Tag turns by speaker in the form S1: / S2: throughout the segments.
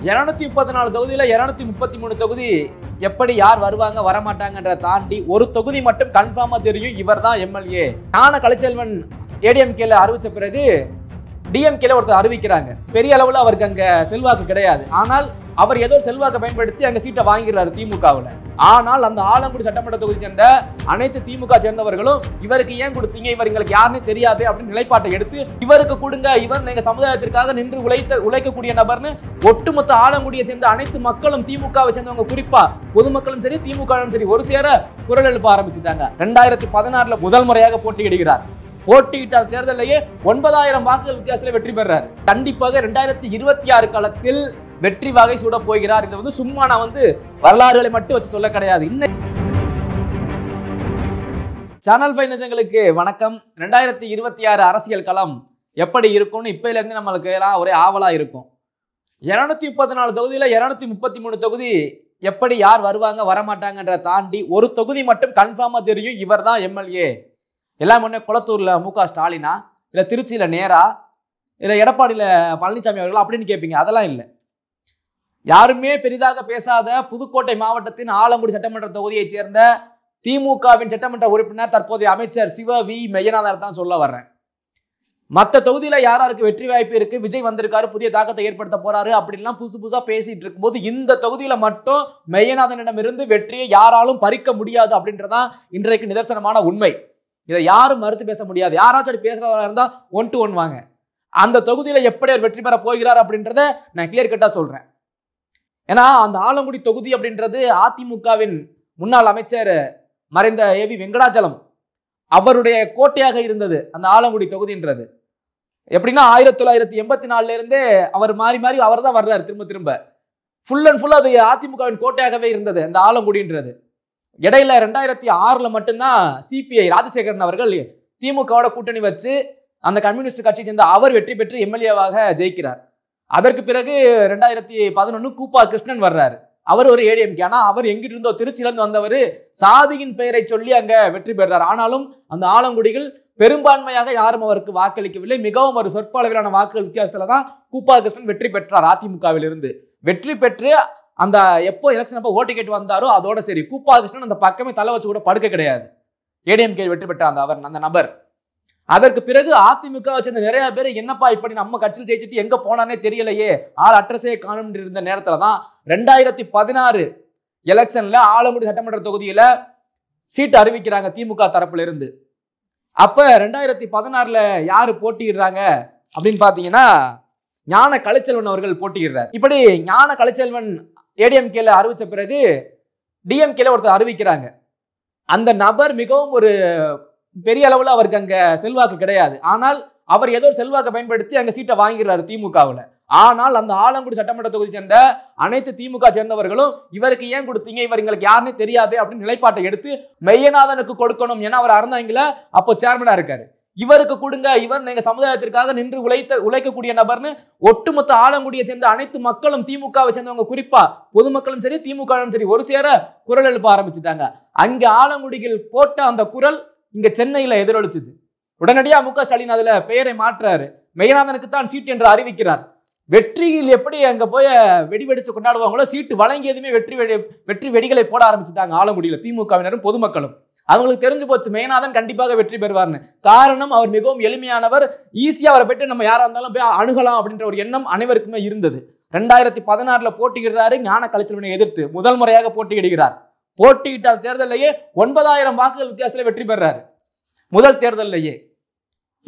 S1: 234 தொகுதியில 233 தொகுதி எப்படி யார் வருவாங்க வரமாட்டாங்கன்ற தாண்டி ஒரு தொகுதி மட்டும் கன்ஃபார்மா தெரியும், இவர் தான் எம்எல்ஏ. ஞான கலைச்செல்வன் ஏடிஎம்கேல அறிவிச்ச பிறகு டிஎம்கேல ஒருத்தர் அறிவிக்கிறாங்க. பெரிய அளவுல அவருக்கு அங்க செல்வாக்கு கிடையாது. ஆனால் அவர் ஏதோ செல்வாக்கை பயன்படுத்தி அங்க சீட்டை வாங்கிறாரு திமுகவுல. ஆனால் அந்த ஆலங்குடி சட்டமன்ற தொகுதி சேர்ந்த அனைத்து திமுக சேர்ந்தவர்களும் இவருக்கு ஏன் கொடுத்தீங்க, இவர் எங்களுக்கு யாருன்னு தெரியாது அப்படின்னு நிலைப்பாட்டை எடுத்து இவருக்கு கொடுங்க, இவர் எங்க சமுதாயத்திற்காக நின்று உழைக்கக்கூடிய நபர்னு ஒட்டுமொத்த ஆலங்குடியை சேர்ந்த அனைத்து மக்களும், திமுகவை சேர்ந்தவங்க குறிப்பா பொதுமக்களும் சரி திமுகவும் சரி ஒரு சேர குரல் எழுப்ப ஆரம்பிச்சுட்டாங்க. 2016 முதல் முறையாக போட்டியிடுகிறார். போட்டியிட்ட தேர்தலையே 9000 வாக்குகள் வித்தியாசத்தில் வெற்றி பெறார். கண்டிப்பாக 2026 காலத்தில் வெற்றி வாகை சூட போகிறார். இது சும்மா நான் வரலாறுகளை மட்டும் வச்சு சொல்ல கிடையாது. சேனல் பயணங்களுக்கு வணக்கம். 2026 அரசியல் களம் எப்படி இருக்கும்னு இப்பையில இருந்து நம்மளுக்கு எல்லாம் ஒரே ஆவலா இருக்கும். 234 தொகுதியில 233 தொகுதி எப்படி யார் வருவாங்க வரமாட்டாங்கன்ற தாண்டி ஒரு தொகுதி மட்டும் கன்ஃபார்மா தெரியும், இவர் தான் எம்எல்ஏ. எல்லாம் முன்னே குளத்தூர்ல முக ஸ்டாலினா, இல்ல திருச்சியில நேரா, இல்ல எடப்பாடியில பழனிசாமி அவர்கள் அப்படின்னு கேட்பீங்க. அதெல்லாம் இல்லை. யாருமே பெரிதாக பேசாத புதுக்கோட்டை மாவட்டத்தின் ஆலங்குடி சட்டமன்ற தொகுதியைச் சேர்ந்த திமுகவின் சட்டமன்ற உறுப்பினர் தற்போதைய அமைச்சர் சிவ வி மெய்யநாதன் தான் சொல்ல வர்றேன். மற்ற தொகுதியில யாராருக்கு வெற்றி வாய்ப்பு இருக்கு, விஜய் வந்திருக்காரு, புதிய தாக்கத்தை ஏற்படுத்த போறாரு அப்படின்லாம் புதுசா பேசிட்டு இருக்கும்போது இந்த தொகுதியில மட்டும் மெய்யநாதனிடம் இருந்து வெற்றியை யாராலும் பறிக்க முடியாது அப்படின்றதான் இன்றைக்கு நிதர்சனமான உண்மை. இதை யாரும் மறுத்து பேச முடியாது. யாராச்சும் பேசுறவரா இருந்தா 1 to 1 வாங்க. அந்த தொகுதியில எப்படி அவர் வெற்றி பெற போகிறார் அப்படின்றத நான் கிளியர் கட்டா சொல்றேன். ஏன்னா அந்த ஆலங்குடி தொகுதி அப்படின்றது அதிமுகவின் முன்னாள் அமைச்சர் மறைந்த ஏவி வெங்கடாச்சலம் அவருடைய கோட்டையாக இருந்தது. அந்த ஆலங்குடி தொகுதின்றது எப்படின்னா 1984 இருந்தே அவர் மாறி மாறி அவர் தான் வர்றாரு திரும்ப ஃபுல் அண்ட் ஃபுல். அது அதிமுகவின் கோட்டையாகவே இருந்தது அந்த ஆலங்குடின்றது. இடையில 2006 மட்டும்தான் சிபிஐ ராஜசேகரன் அவர்கள் திமுகவோட கூட்டணி வச்சு அந்த கம்யூனிஸ்ட் கட்சியை சேர்ந்த அவர் வெற்றி பெற்று எம்எல்ஏவாக ஜெயிக்கிறார். அதற்கு பிறகு 2011 கூப்பா கிருஷ்ணன் வர்றாரு. அவர் ஒரு ஏடிஎம்கே. ஆனா அவர் எங்கிட்டு இருந்தோ திருச்சியிலிருந்து வந்தவர் சாதியின் பெயரை சொல்லி அங்க வெற்றி பெறார். ஆனாலும் அந்த ஆலங்குடிகள் பெரும்பான்மையாக யாரும் அவருக்கு வாக்களிக்கவில்லை. மிகவும் ஒரு சொற்ப அளவிலான வாக்குகள் வித்தியாசத்துல தான் கூப்பா கிருஷ்ணன் வெற்றி பெற்றார். அதிமுகவில் இருந்து வெற்றி பெற்று அந்த எப்போ எலெக்ஷன் அப்போ ஓட்டு கேட்டு வந்தாரோ அதோட சரி, கூப்பா கிருஷ்ணன் அந்த பக்கமே தலை வச்சு கூட படுக்க கிடையாது. ஏடிஎம்கே வெற்றி பெற்ற அந்த நபர். அதற்கு பிறகு அதிமுக சேர்ந்த நிறைய பேர் என்னப்பா இப்படி நம்ம கட்சியில் ஜெயிச்சுட்டு எங்க போனானே தெரியலையே, ஆள் அட்ரஸே காணும் இருந்த நேரத்துல தான் 2016 எலெக்ஷன்ல ஆலங்குடி சட்டமன்ற தொகுதியில சீட்டு அறிவிக்கிறாங்க திமுக தரப்புல இருந்து. அப்ப 2016 யாரு போட்டியிடுறாங்க அப்படின்னு பாத்தீங்கன்னா ஞான கலைச்செல்வன் அவர்கள் போட்டியிடுறார். இப்படி ஞான கலைச்செல்வன் ஏடிஎம்கேல அறிவிச்ச பிறகு டிஎம்கேல ஒருத்தர் அறிவிக்கிறாங்க. அந்த நபர் மிகவும் ஒரு பெரிய அளவுல அவருக்கு அங்க செல்வாக்கு கிடையாது. ஆனால் அவர் ஏதோ செல்வாக்கை பயன்படுத்தி அங்க சீட்டை வாங்கிறாரு திமுகவுல. ஆனால் அந்த ஆலங்குடி சட்டமன்ற தொகுதி சேர்ந்த அனைத்து திமுக சேர்ந்தவர்களும் இவருக்கு ஏன் கொடுத்தீங்க, இவர் எங்களுக்கு யாருன்னு தெரியாது அப்படின்னு நிலைப்பாட்டை எடுத்து மெய்யநாதனுக்கு கொடுக்கணும். ஏன்னா அவர் அறந்தாங்கள அப்போ சேர்மனா இருக்காரு. இவருக்கு கொடுங்க, இவர் எங்க சமுதாயத்திற்காக நின்று உழைக்கக்கூடிய நபர்னு ஒட்டுமொத்த ஆலங்குடியை சேர்ந்த அனைத்து மக்களும், திமுகவை சேர்ந்தவங்க குறிப்பா பொதுமக்களும் சரி திமுகவும் சரி ஒரு சேர குரல் எழுப்ப ஆரம்பிச்சுட்டாங்க. அங்க ஆலங்குடிகள் போட்ட அந்த குரல் இங்க சென்னையில எதிரொலிச்சுது. உடனடியா முக ஸ்டாலின் அதுல பெயரை மாற்றாரு. மெய்யநாதனுக்கு தான் சீட் என்று அறிவிக்கிறார். வெற்றியில் எப்படி அங்க போய் வெடி வெடிச்சு கொண்டாடுவாங்களோ சீட்டு வழங்கியதுமே வெற்றி வெடிகளை போட ஆரம்பிச்சுட்டாங்க ஆலங்குடியில திமுகவினரும் பொதுமக்களும். அவங்களுக்கு தெரிஞ்சு போச்சு மெய்யநாதன் கண்டிப்பாக வெற்றி பெறுவார்னு. காரணம் அவர் மிகவும் எளிமையானவர், ஈஸியா அவரை போயிட்டு நம்ம யாரா இருந்தாலும் போய் அணுகலாம் அப்படின்ற ஒரு எண்ணம் அனைவருக்குமே இருந்தது. 2016 போட்டியிடுறாரு. ஞான கலைச்செல்வனை எதிர்த்து முதல் முறையாக போட்டியிடுகிறார். போட்டியிட்ட தேர்தலையே 9000 வாக்குகள் வித்தியாசத்தில் வெற்றி பெறாரு முதல் தேர்தலையே.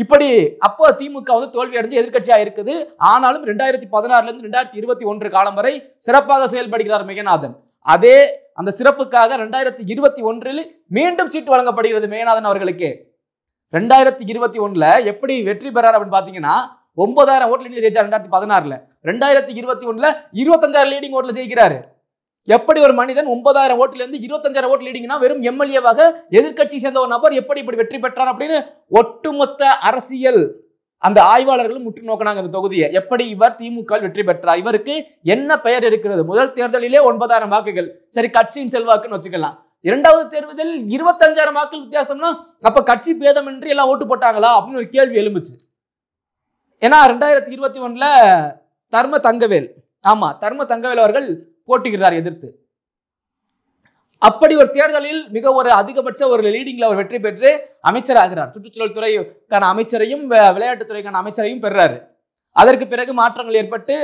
S1: இப்படி அப்போ திமுக தோல்வி அடைஞ்சு எதிர்கட்சியா இருக்குது. ஆனாலும் 2016 இருந்து 2021 காலம் வரை சிறப்பாக செயல்படுகிறார் மெய்யநாதன். அதே அந்த சிறப்புக்காக 2021 மீண்டும் சீட்டு வழங்கப்படுகிறது மெய்யநாதன் அவர்களுக்கு. 2021 எப்படி வெற்றி பெறார் அப்படின்னு பாத்தீங்கன்னா 9000 ஓட்டு லீடிங் ஜெயிச்சார் 2016. 2021 25,000 லீடிங் ஓட்டுல ஜெயிக்கிறாரு. எப்படி ஒரு மனிதன் 9000 ஓட்டுல இருந்து 25,000 ஓட்டு லீடிங்னா வெறும் எம்எல்ஏவாக எதிர்கட்சி சேர்ந்த ஒரு நபர் எப்படி இப்படி வெற்றி பெற்றார் அப்படின்னு ஒட்டுமொத்த அரசியல் அந்த ஆய்வாளர்களும் முற்று நோக்கினாங்க அந்த தொகுதியை. எப்படி இவர் திமுக வெற்றி பெற்றார், இவருக்கு என்ன பெயர் இருக்கிறது? முதல் தேர்தலிலே 9000 வாக்குகள், சரி கட்சியின் செல்வாக்குன்னு வச்சுக்கலாம். இரண்டாவது தேர்தலில் 25,000 வாக்குகள் வித்தியாசம்னா அப்ப கட்சி பேதமின்றி எல்லாம் ஓட்டு போட்டாங்களா அப்படின்னு ஒரு கேள்வி எழும்புச்சு. ஏன்னா 2021 தர்ம தங்கவேல் ஆமா, தர்ம தங்கவேல் அவர்கள் போட்டியிடுறார் எதிர்த்து. அப்படி ஒரு தேர்தலில் மிக ஒரு அதிகபட்ச ஒரு லீடிங்ல அவர் வெற்றி பெற்று அமைச்சராகிறார். சுற்றுச்சூழல் துறைக்கான அமைச்சரையும் விளையாட்டுத்துறைக்கான அமைச்சரையும் பெறாரு. அதற்கு பிறகு மாற்றங்கள் ஏற்பட்டு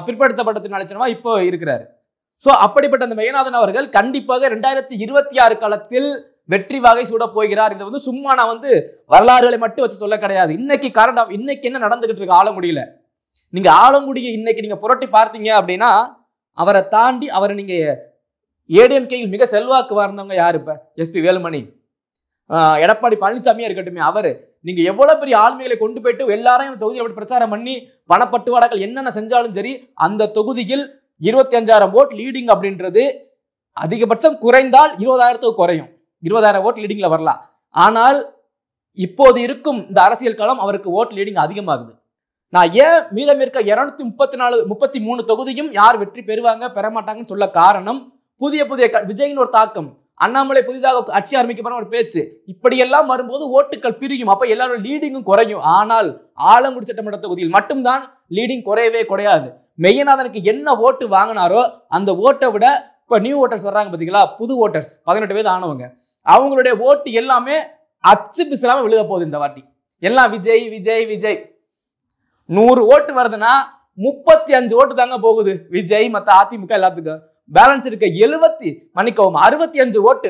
S1: பிற்படுத்தப்பட்டத்தின் அழைச்சனமா இப்போ இருக்கிறார். சோ அப்படிப்பட்ட அந்த மெய்யநாதன் அவர்கள் கண்டிப்பாக 2026 காலத்தில் வெற்றி வாகை சூட போகிறார். இது வந்து சும்மா நான் வந்து வரலாறுகளை மட்டும் வச்சு சொல்ல கிடையாது. இன்னைக்கு காரணம், இன்னைக்கு என்ன நடந்துகிட்டு இருக்கு ஆலங்குடியில, நீங்க ஆலங்குடியை இன்னைக்கு நீங்க புரட்டி பார்த்தீங்க அப்படின்னா, அவரை தாண்டி அவரை நீங்க ஏடிஎம்கேயில் மிக செல்வாக்கு வாழ்ந்தவங்க யாரு? இப்ப எஸ்பி வேலுமணி, எடப்பாடி பழனிசாமியா இருக்கட்டும், அவரு நீங்க எவ்வளவு பெரிய ஆளுமைகளை கொண்டு போயிட்டு எல்லாரையும் இந்த தொகுதியில் பிரச்சாரம் பண்ணி பணப்பட்டுவாடாக்கள் என்னென்ன செஞ்சாலும் சரி, அந்த தொகுதியில் 25,000 ஓட் லீடிங் அப்படின்றது அதிகபட்சம் குறைந்தால் 20,000 குறையும். 20,000 ஓட் லீடிங்ல வரலாம். ஆனால் இப்போது இருக்கும் இந்த அரசியல் களம் அவருக்கு ஓட் லீடிங் அதிகமாகுது. நான் ஏன் மீதம் இருக்க 234 தொகுதியும் யார் வெற்றி பெறுவாங்க பெற மாட்டாங்கன்னு சொல்ல காரணம், புதிய விஜயின் ஒரு தாக்கம், அண்ணாமலை புதிதாக ஆட்சி ஆரம்பிக்க ஒரு பேச்சு, இப்படியெல்லாம் வரும்போது ஓட்டுகள் பிரியும். அப்ப எல்லாரும் லீடிங்கும் குறையும். ஆனால் ஆலங்குடி சட்டமன்ற தொகுதியில் மட்டும்தான் லீடிங் குறையவே குறையாது. மெய்யநாதனுக்கு என்ன ஓட்டு வாங்கினாரோ அந்த ஓட்டை விட இப்ப நியூ ஓட்டர்ஸ் வர்றாங்க பாத்தீங்களா, புது ஓட்டர்ஸ் 18 வயது ஆனவங்க, அவங்களுடைய ஓட்டு எல்லாமே அச்சு பிசலாம விழுக போகுது இந்த வாட்டி. எல்லாம் விஜய் விஜய் விஜய். 100 ஓட்டு வருதுன்னா 35 ஓட்டு தாங்க போகுது விஜய் மத்த அதிமுக எல்லாத்துக்கும். பேலன்ஸ் இருக்க 65 ஓட்டு,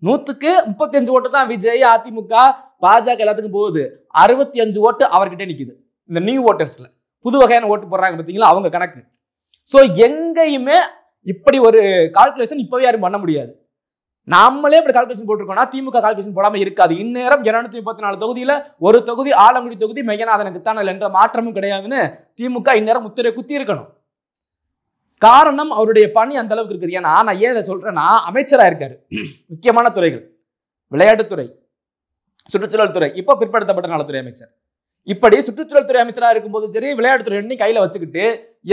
S1: 100க்கு 35 ஓட்டு தான் விஜய் அதிமுக பாஜக எல்லாத்துக்கும் போகுது. 65 ஓட்டு அவர்கிட்ட நிக்குது. இந்த நியூ ஓட்டர்ஸ்ல புது வகையான ஓட்டு போடுறாங்க பாத்தீங்களா, அவங்க கணக்கு. சோ எங்கேயுமே இப்படி ஒரு கால்குலேஷன் இப்பவே யாரும் பண்ண முடியாது. நாமளே இப்படி கால்குலேஷன் போட்டிருக்கோம்னா திமுக கால்குலேஷன் போடாம இருக்காது. இந்நேரம் 234 தொகுதியில ஒரு தொகுதி ஆலங்குடி தொகுதி மெய்யநாதனுக்கு தான் என்ற மாற்றமும் கிடையாதுன்னு திமுக இந்நேரம் முத்திரை குத்தி இருக்கணும். காரணம் அவருடைய பணி அந்த அளவுக்கு இருக்குது. ஏன்னா நான் ஏன் இதை சொல்றேன்னா, அமைச்சரா இருக்காரு, முக்கியமான துறைகள், விளையாட்டுத்துறை, சுற்றுச்சூழல் துறை, இப்ப பிற்படுத்தப்பட்ட நலத்துறை அமைச்சர். இப்படி சுற்றுச்சூழல் துறை அமைச்சராக இருக்கும்போது சரி, விளையாட்டுத்துறை எண்ணி கையில வச்சுக்கிட்டு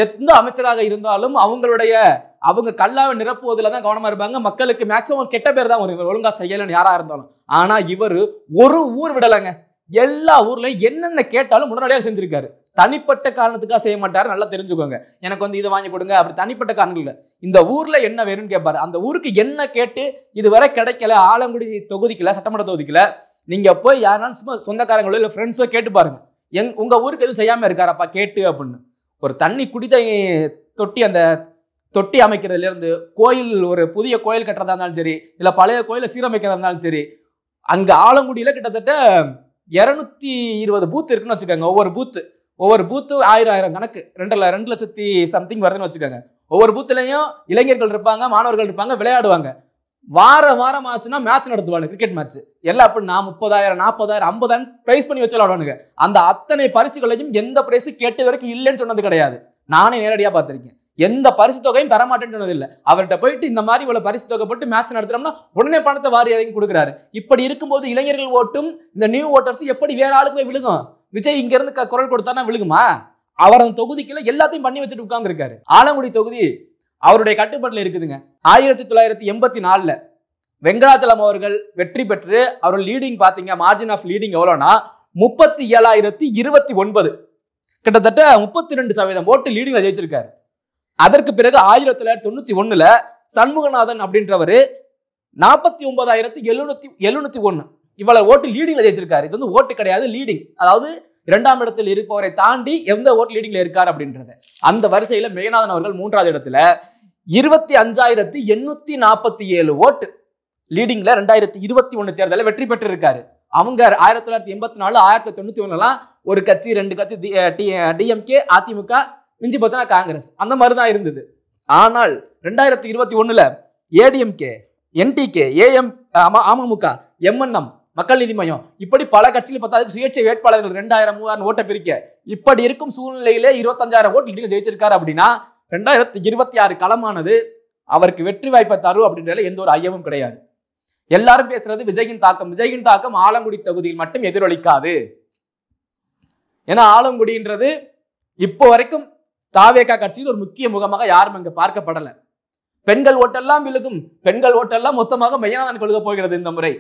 S1: எந்த அமைச்சராக இருந்தாலும் அவங்க கல்லாவை நிரப்புவதில் தான் கவனமா இருப்பாங்க. மக்களுக்கு மேக்சிமம் கெட்ட பேர் தான் வரும் ஒழுங்கா செய்யலன்னு யாரா இருந்தாலும். ஆனா இவர் ஒரு ஊர் விடலைங்க, எல்லா ஊர்லயும் என்னென்ன கேட்டாலும் முன்னாடியாக செஞ்சிருக்காரு. தனிப்பட்ட காரணத்துக்காக செய்ய மாட்டாரு, நல்லா தெரிஞ்சுக்கோங்க. எனக்கு வந்து இதை வாங்கி கொடுங்க அப்படி தனிப்பட்ட காரணங்கள் இல்லை. இந்த ஊர்ல என்ன வேணும்னு கேட்பாரு. அந்த ஊருக்கு என்ன கேட்டு இதுவரை கிடைக்கல, ஆலங்குடி தொகுதிக்குல சட்டமன்ற தொகுதிக்குல நீங்க போய் யாராலும் சும்மா சொந்தக்காரங்களோ இல்லை ஃப்ரெண்ட்ஸோ கேட்டு பாருங்க, உங்க ஊருக்கு எதுவும் செய்யாம இருக்காரப்பா கேட்டு அப்படின்னு. ஒரு தண்ணி குடித தொட்டி, அந்த தொட்டி அமைக்கிறதுல இருந்து கோயில், ஒரு புதிய கோயில் கட்டுறதா இருந்தாலும் சரி, இல்ல பழைய கோயிலை சீரமைக்கிறதா இருந்தாலும் சரி, அங்க ஆலங்குடியில கிட்டத்தட்ட 220 பூத் இருக்குன்னு வச்சுக்கோங்க. ஒவ்வொரு பூத்து 1000 கணக்கு, 2 லட்சத்தி சம்திங் வருதுன்னு வச்சுக்கோங்க. ஒவ்வொரு பூத்துலையும் இளைஞர்கள் இருப்பாங்க, மாணவர்கள் இருப்பாங்க, விளையாடுவாங்க. வாரம் ஆச்சுன்னா மேட்ச் நடத்துவாங்க, கிரிக்கெட் மேட்ச். எல்லாம் அப்படி 30,000 40,000 50,000 பிரைஸ் பண்ணி வச்சு விளையாடுவானுங்க. அந்த அத்தனை பரிசுகளையும் எந்த பிரைஸும் கேட்ட வரைக்கும் இல்லைன்னு சொன்னது கிடையாது. நானே நேரடியா பார்த்திருக்கேன். எந்த பரிசு தொகையும் தரமாட்டேன்னு சொன்னது இல்லை. அவர்கிட்ட போயிட்டு இந்த மாதிரி இவ்வளவு பரிசு தொகை போட்டு மேட்ச் நடத்துறோம்னா உடனே பணத்தை வாரி இறங்கி கொடுக்குறாரு. இப்படி இருக்கும்போது இளைஞர்கள் ஓட்டும் இந்த நியூ ஓட்டர்ஸ் எப்படி வேற ஆளுக்கு போய் விழுகும்? விஜய் இங்க இருந்து குரல் கொடுத்தானா விழுகுமா? அவர் அந்த தொகுதிக்குள்ள எல்லாத்தையும் பண்ணி வச்சுட்டு உட்கார்ந்து இருக்காரு. ஆலங்குடி தொகுதி அவருடைய கட்டுப்பாட்டில் இருக்குதுங்க. 1984 வெங்கடாச்சலம் அவர்கள் வெற்றி பெற்று அவர் லீடிங் பாத்தீங்க, மார்ஜின் ஆஃப் லீடிங் எவ்வளவுனா 37,029, கிட்டத்தட்ட 32% ஓட்டு லீடிங்ல ஜெயிச்சிருக்காரு. அதற்கு பிறகு 1991 சண்முகநாதன் அப்படின்றவரு 49,701 இவ்வளவு ஓட்டு லீடிங்ல ஜெயிச்சிருக்காரு. இது வந்து ஓட்டு கிடையாது, லீடிங். அதாவது 2ஆம் இடத்தில் இருப்பவரை தாண்டி எந்த ஓட்டு லீடிங்ல இருக்காரு அப்படின்றது. அந்த வரிசையில மெய்யநாதன் அவர்கள் 3வது இடத்துல 25,847 ஓட்டு லீடிங்ல 2021 தேர்தலில் வெற்றி பெற்று இருக்காரு. அவங்க 1984 1991 ஒரு கட்சி 2 கட்சி, டிஎம்கே அதிமுக, மிஞ்சி போச்சுனா காங்கிரஸ், அந்த மாதிரிதான் இருந்தது. ஆனால் 2021 ஏடிஎம்கே, என்டிகே, அமமுக, எம்என்எம், மக்கள் நீதி மையம், இப்படி பல கட்சிகள் 10 சுயேட்சை வேட்பாளர்கள் 2000-3000 ஓட்டை பிரிக்க, இப்படி இருக்கும் சூழ்நிலையிலே 25,000 ஓட்டு லீடில் ஜெயிச்சிருக்காரு. அப்படின்னா 2026 களமானது அவருக்கு வெற்றி வாய்ப்பை தரும் அப்படின்றதுல எந்த ஒரு ஐயமும் கிடையாது. எல்லாரும் பேசுறது விஜயின் தாக்கம் ஆலங்குடி தொகுதியில் மட்டும் எதிரொலிக்காது. ஏன்னா ஆலங்குடின்றது இப்போ வரைக்கும் தாவேகா கட்சியில் ஒரு முக்கிய முகமாக யாரும் அங்க பார்க்கப்படல. பெண்கள் ஓட்டெல்லாம் விழுகும், பெண்கள் ஓட்டெல்லாம் மொத்தமாக மெய்யநாதன் கொள்க போகிறது இந்த முறை.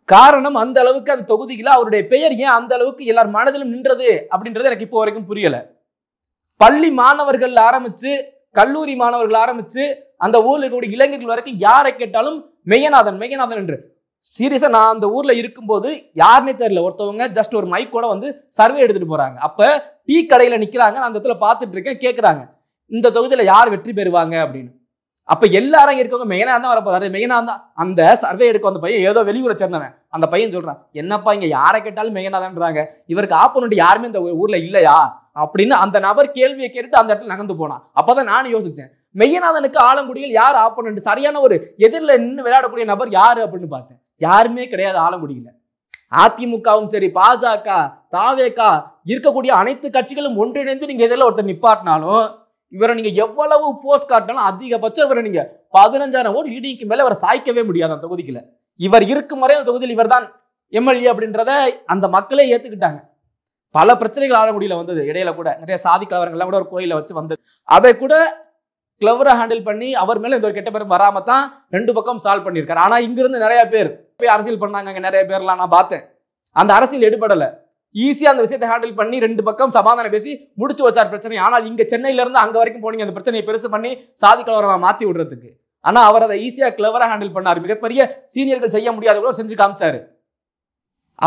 S1: காரணம் அந்த அளவுக்கு அந்த தொகுதியில அவருடைய பெயர் ஏன் அந்த அளவுக்கு எல்லார் மனதிலும் நின்றது அப்படின்றது எனக்கு இப்போ வரைக்கும் புரியல. பள்ளி மாணவர்கள் ஆரம்பிச்சு கல்லூரி மாணவர்கள் ஆரம்பிச்சு அந்த ஊர்ல இருக்கக்கூடிய இளைஞர்கள் வரைக்கும் யாரை கேட்டாலும் மெய்யநாதன் மெய்யநாதன் என்று. சீரியஸா நான் அந்த ஊர்ல இருக்கும்போது யாருன்னே தெரியல, ஒருத்தவங்க ஜஸ்ட் ஒரு மைக் கூட வந்து சர்வே எடுத்துட்டு போறாங்க. அப்ப டீ கடையில நிக்கிறாங்க, நான் அந்த இடத்துல பார்த்துட்டு இருக்கேன், கேட்கறாங்க இந்த தொகுதியில யார் வெற்றி பெறுவாங்க அப்படின்னு. அப்ப எல்லாரும் இருக்கவங்க மெய்யநாதன் தான் வரப்போறாரு, மெய்யநாதன் தான். அந்த சர்வே எடுக்க அந்த பையன் ஏதோ வெளியூரை சேர்ந்தவன், அந்த பையன் சொல்றான், என்னப்பா இங்க யாரை கேட்டாலும் மெய்யநாதன்றாங்க, இவருக்கு ஆப்போனன்ட் யாருமே இந்த ஊர்ல இல்லையா அப்படின்னு அந்த நபர் கேள்வியை கேட்டுட்டு அந்த இடத்துல நகர்ந்து போனான். அப்பதான் நானும் யோசிச்சேன், மெய்யநாதனுக்கு ஆலங்குடியில் யார் ஆப்போனன்ட், சரியான ஒரு எதிரில் நின்று விளையாடக்கூடிய நபர் யாரு அப்படின்னு பார்த்தேன். யாருமே கிடையாது ஆலங்குடியில. அதிமுகவும் சரி, பாஜக, தாவேக இருக்கக்கூடிய அனைத்து கட்சிகளும் ஒன்றிணைந்து நீங்க எதிரில் ஒருத்தர் நிப்பாட்டினாலும் இவரை நீங்க எவ்வளவு போஸ்ட் காட்டினாலும் அதிகபட்சம் இவரை நீங்க 15,000 ஓட் லீடிங்க்கு மேல இவரை சாய்க்கவே முடியாது அந்த தொகுதிக்குள்ள. இவர் இருக்கும் வரை அந்த தொகுதியில் இவர் தான் எம்எல்ஏ அப்படின்றத அந்த மக்களே ஏத்துக்கிட்டாங்க. பல பிரச்சனைகள் ஆலங்குடியில வந்தது, இடையில கூட நிறைய சாதி கலவரங்கள்லாம் கூட ஒரு கோயில வச்சு வந்தது. அதை கூட கிளவரா ஹேண்டில் பண்ணி அவர் மேல இந்த ஒரு கெட்ட பேர் வராம தான் 2 பக்கம் சால்வ் பண்ணியிருக்காரு. ஆனா இங்கிருந்து நிறைய பேர் அரசியல் பண்ணாங்க, நிறைய பேர்லாம் நான் பார்த்தேன். அந்த அரசியல் எடுபடல, ஈஸியா அந்த விஷயத்தை ஹேண்டில் பண்ணி 2 பக்கம் சமாதானம் பேசி முடிச்சு வச்சார் பிரச்சனை. ஆனால் இங்க சென்னையில இருந்து அங்க வரைக்கும் போனீங்க அந்த பிரச்சனையை பெருசு பண்ணி சாதி கலவரமா மாத்தி விடுறதுக்கு. ஆனா அவர் அதை ஈஸியா கிளவரா ஹேண்டில் பண்ணார். மிகப்பெரிய சீனியர்கள் செய்ய முடியாத கூட செஞ்சு காமிச்சாரு.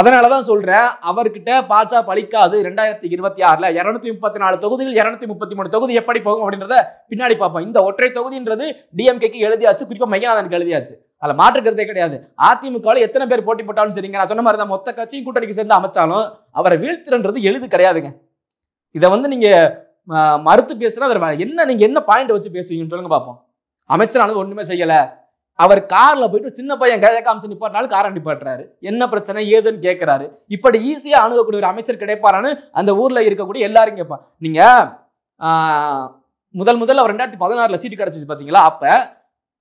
S1: அதனாலதான் சொல்றேன், அவர்கிட்ட பாஜக பலிக்காது. 2026ல 234 தொகுதிகள் 233 தொகுதி எப்படி போகும் அப்படின்றத பின்னாடி பார்ப்போம். இந்த ஒற்றை தொகுதின்றது டிஎம்கேக்கு எழுதியாச்சு, குறிப்பா மெய்யநாதனுக்கு எழுதியாச்சு, அதுல மாற்றுக்கிறதே கிடையாது. அதிமுகவில் எத்தனை பேர் போட்டி போட்டாலும் சரிங்க, நான் சொன்ன மாதிரி தான் மொத்த கட்சியும் கூட்டணிக்கு சேர்ந்து அமைச்சாலும் அவரை வீழ்த்துறது எழுது கிடையாதுங்க. இதை வந்து நீங்க மறுத்து பேசுனா என்ன, நீங்க என்ன பாயிண்ட் வச்சு பேசுவீங்கன்னு சொல்லுங்க பார்ப்போம். அமைச்சரானது ஒண்ணுமே செய்யல, அவர் கார்ல போயிட்டு சின்ன பையன் கையை காமிச்சு நிப்பாட்டினாலும் காரை நிப்பாட்டுறாரு, என்ன பிரச்சனை ஏதுன்னு கேட்கிறாரு. இப்படி ஈஸியா அணுகக்கூடிய ஒரு அமைச்சர் கிடைப்பாரான்னு அந்த ஊர்ல இருக்கக்கூடிய எல்லாரும் கேட்பான். நீங்க முதல்ல அவர் 2016ல சீட்டு கிடைச்சிச்சு பாத்தீங்களா, அப்ப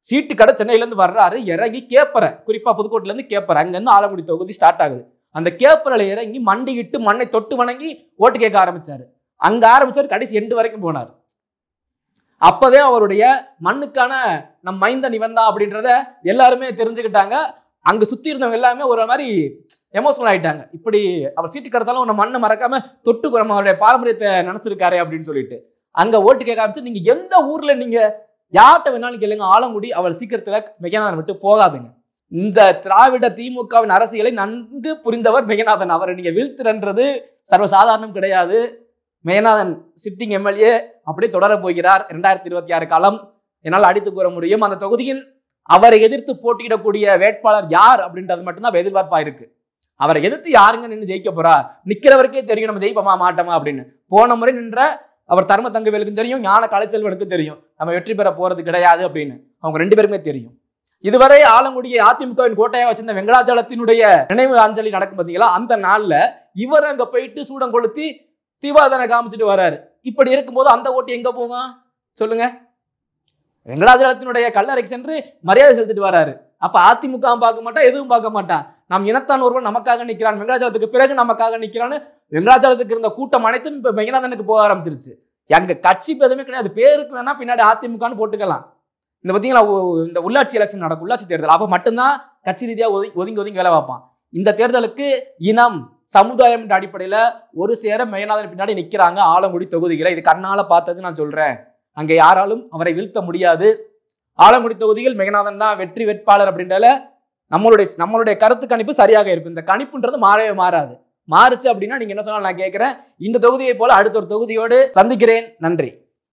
S1: சீட்டு கடை சென்னையில இருந்து வர்றாரு, இறங்கி கேப்பற, குறிப்பா புதுக்கோட்டையில இருந்து கேப்பற, அங்க இருந்து ஆலங்குடி தொகுதி ஸ்டார்ட் ஆகுது. அந்த கேப்பரில் இறங்கி மண்டிக்கிட்டு மண்ணை தொட்டு வணங்கி ஓட்டு கேட்க ஆரம்பிச்சாரு. அங்க ஆரம்பிச்சாரு, கடைசி எண்டு வரைக்கும் போனார். அப்பவே அவருடைய மண்ணுக்கான நம் மைந்தன் இவன் தான் அப்படின்றத எல்லாருமே தெரிஞ்சுக்கிட்டாங்க. அங்க சுத்தி இருந்தவங்க எல்லாமே ஒரு மாதிரி எமோஷனல் ஆயிட்டாங்க. இப்படி அவர் சீட்டு கிடைத்தாலும் நம்ம மண்ணை மறக்காம தொட்டு நம்மளுடைய பாரம்பரியத்தை நினைச்சிருக்காரு அப்படின்னு சொல்லிட்டு அங்க ஓட்டு கேட்க ஆரம்பிச்சு. நீங்க எந்த ஊர்ல நீங்க யார்கிட்ட வேணாலும் கேளுங்க, ஆலங்குடி அவர் சீக்கிரத்துல மெய்யநாதன் விட்டு போகாதுங்க. இந்த திராவிட திமுகவின் அரசியலை நன்கு புரிந்தவர் மெய்யநாதன். அவரை நீங்க வீழ்த்துறது சர்வசாதாரணம் கிடையாது. மெய்யநாதன் சிட்டிங் எம்எல்ஏ அப்படியே தொடர போகிறார். 2026 காலம் என்னால் அடித்து கூற முடியும். அந்த தொகுதியின் அவரை எதிர்த்து போட்டியிடக்கூடிய வேட்பாளர் யார் அப்படின்றது மட்டும்தான் எதிர்பார்ப்பா இருக்கு. அவரை எதிர்த்து யாருங்க நின்று ஜெயிக்க போறா, நிக்கிறவருக்கே தெரியும் நம்ம ஜெயிப்போமா மாட்டோமா அப்படின்னு. போன முறை நின்ற அவர் தர்ம தங்கவேலுக்கும் தெரியும், ஞான கலைச்செல்வனுக்கும் தெரியும் நம்ம வெற்றி பெற போறது கிடையாது அப்படின்னு. அவங்க 2 பேருமே தெரியும். இதுவரை ஆலங்குடியை அதிமுகவின் கோட்டையா வச்சிருந்த வெங்கடாச்சலத்தினுடைய நினைவு அஞ்சலி நடக்கும் பார்த்தீங்களா, அந்த நாள்ல இவர் அங்க போயிட்டு சூடம் கொளுத்தி தீபாவளி காமிச்சிட்டு வர்றாரு. இப்படி இருக்கும்போது அந்த ஓட்டு எங்க போகும் சொல்லுங்க? வெங்கடாச்சலத்தினுடைய கல்லறைக்கு சென்று மரியாதை செலுத்திட்டு வர்றாரு. அப்ப அதிமுக பார்க்க மாட்டான், எதுவும் பார்க்க மாட்டான். நம் இனத்தான் ஒருவன் நமக்காக நிற்கிறான், வெங்கடாச்சலத்துக்கு பிறகு நமக்காக நிற்கிறான்னு வெங்கடாச்சலத்துக்கு இருந்த கூட்டம் அனைத்தும் இப்ப மெய்யநாதனுக்கு போக ஆரம்பிச்சிருச்சு. அங்க கட்சி எதுவுமே கிடையாது, பேருக்கு வேணா பின்னாடி அதிமுகன்னு போட்டுக்கலாம். இந்த பார்த்தீங்களா, இந்த உள்ளாட்சி எலெக்ஷன் நடக்கும், உள்ளாட்சி தேர்தல், அப்ப மட்டும்தான் கட்சி ரீதியா ஒதுங்கி வேலை பார்ப்பான். இந்த தேர்தலுக்கு இனம் சமுதாயம் என்ற அடிப்படையில ஒரு சேர மெய்யநாதன் பின்னாடி நிக்கிறாங்க ஆலங்குடி தொகுதிகளை. இது கண்ணால பார்த்தது நான் சொல்றேன். அங்கே யாராலும் அவரை வீழ்த்த முடியாது. ஆலங்குடி தொகுதியில் மெய்யநாதன் தான் வெற்றி வேட்பாளர் அப்படின்றத நம்மளுடைய கருத்து கணிப்பு சரியாக இருக்கும். இந்த கணிப்புன்றது மாறவே மாறாது. மாறுச்சு அப்படின்னா நீங்க என்ன சொன்னாலும் நான் கேட்கிறேன். இந்த தொகுதியை போல அடுத்த ஒரு தொகுதியோடு சந்திக்கிறேன். நன்றி.